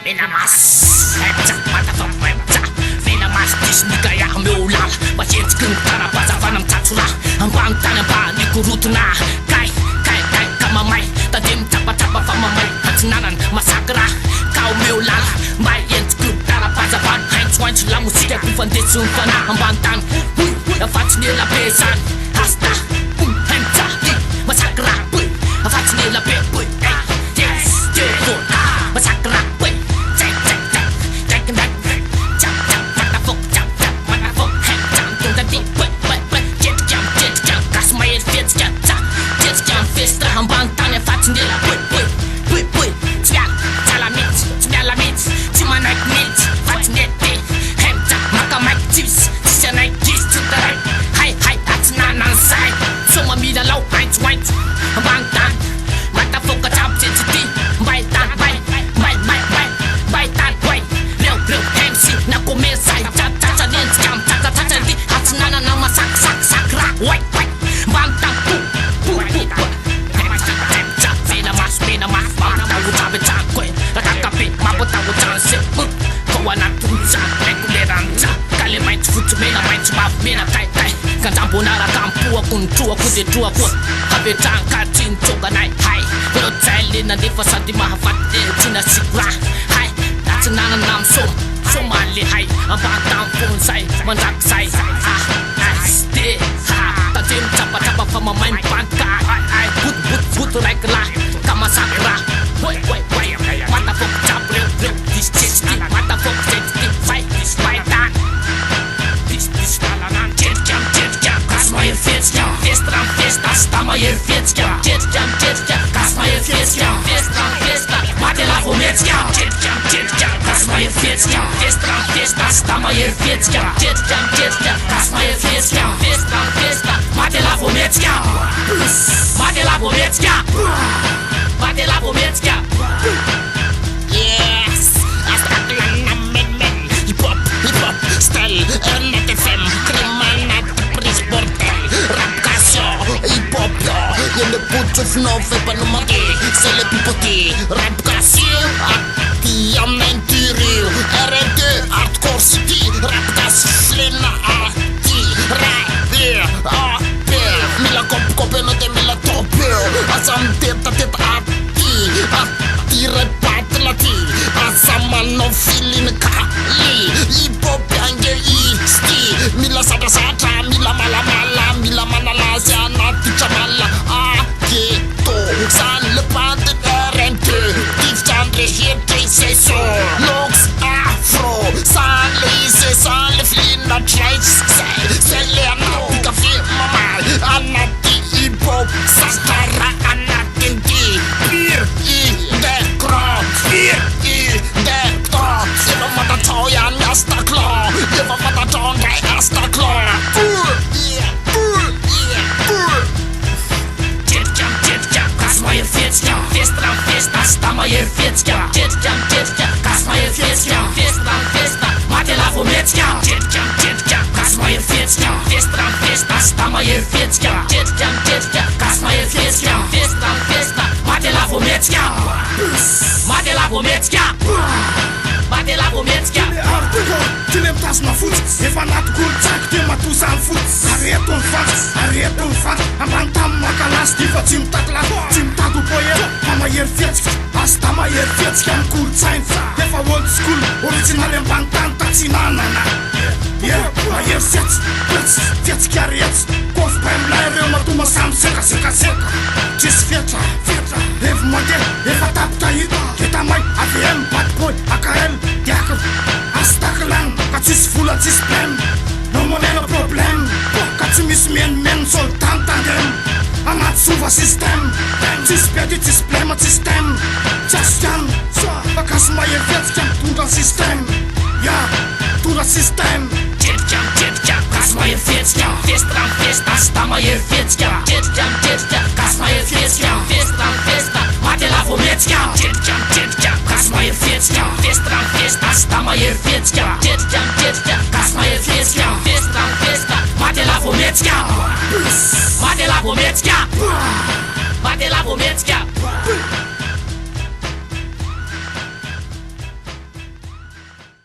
Minamás, motherfucker, minamás, diz me ganhar meu lala. Mas gente cantar a paz, vai não tatsula. Ambanta na ba, ni kurutuna. Kai, kamamai, ta dim tapa famamai. Hatinanan, masakra, kau meu lala. Mai gente cantar a paz, vai heinz wine la música com fandesun fana. Ambantan, a fatinela pesan. Hasta, hemta, masakra, a fatinela pe, yes, yeah, masakra. Ambantane fatinela bui Tmialamit Timanak mit Fatinete Hemta Makamak tips Tishanak gis tutarai Hai atinanan sai Soma mida lau heinz white Ambantan Mata foka tap titi Baitan Baitan Real MC Na começa Tata dentro cam Tata di Atinanan nama sakra White Bantan Kanjambonara kampua kuntua kudetua kwa Habetan katin toga nai hai Pero tsaili na difa sadi mahafate Tina sikra hai Natinana nam somali hai Ambantan fonsai mandak sai Ste ha Tadim tapa fama main panka But like la Kama sakra Mata fok tap real This chesti Mata fok chesti Fight this fight that This kalanan Jetjam Kasma festa Festa Stama festa Jetjam Kasma festa Festa Mate la vometja Jetjam Kasma festa Festa Stama festa Jetjam Kasma festa Festa Mate la vometja Mate la vometja Mate la vometja Yes Hip-hop Style Net FM Krimanat Pris Bordel Rap Casio Hip-hop Yende putuf no fepa no magi Sele pipoti Rap Casio Ati amenti real R&D Hardcore City Rap Casio Slena Ati Rap Mila kope no te mila tope Asam teta Ati repat lati Asama no feeling kali Hip-hop yange isti Mila sata Mila mala Mila manala Siana tichamala Aketo San lepante R&D Tif chandre hete seso Looks afro San leise San le flinda trace Sele anati kafe mama Anati hip-hop Sastara anati di Beer in the crowd Beer in the crowd Yeva mata toyan asta claw Yeva mata tonga asta claw Jetjam Kasma festa Festa Stama festa Jetjam Kasma festa Festa Mate la vometja Jetjam Kasma festa Festa Stama festa Jetjam Kasma festa Festa Mate la vometja Mate la vometja Mate la vometja Tu lem tas ma foot Efa nat kultak te matusan foot Arreton fat Ambantam makalas Diva tim takla Tim tagu poye Mama fetsk Asta ma fetsk Am kultsain Efa old school Original ambantam Tatsinanana Yeah, ma fetsk Fetsk Kof paim laire Matuma sam seka Tis feta Ev model Efa tapta ita Kita mai AVM Bad boy AKL Diakov Astaklan Katis fula tis plem No money no problem Katimis men soltan tandem Amat suva system Tis pedi tis plem system Chastan Bakas maie vetskan Tura system Ja Tura system Jetjam Kasma festa Festa Stama festa Jetjam Kasma festa Festa Mate la vometja Jetjam Kasma festa Festa Stama festa Jetjam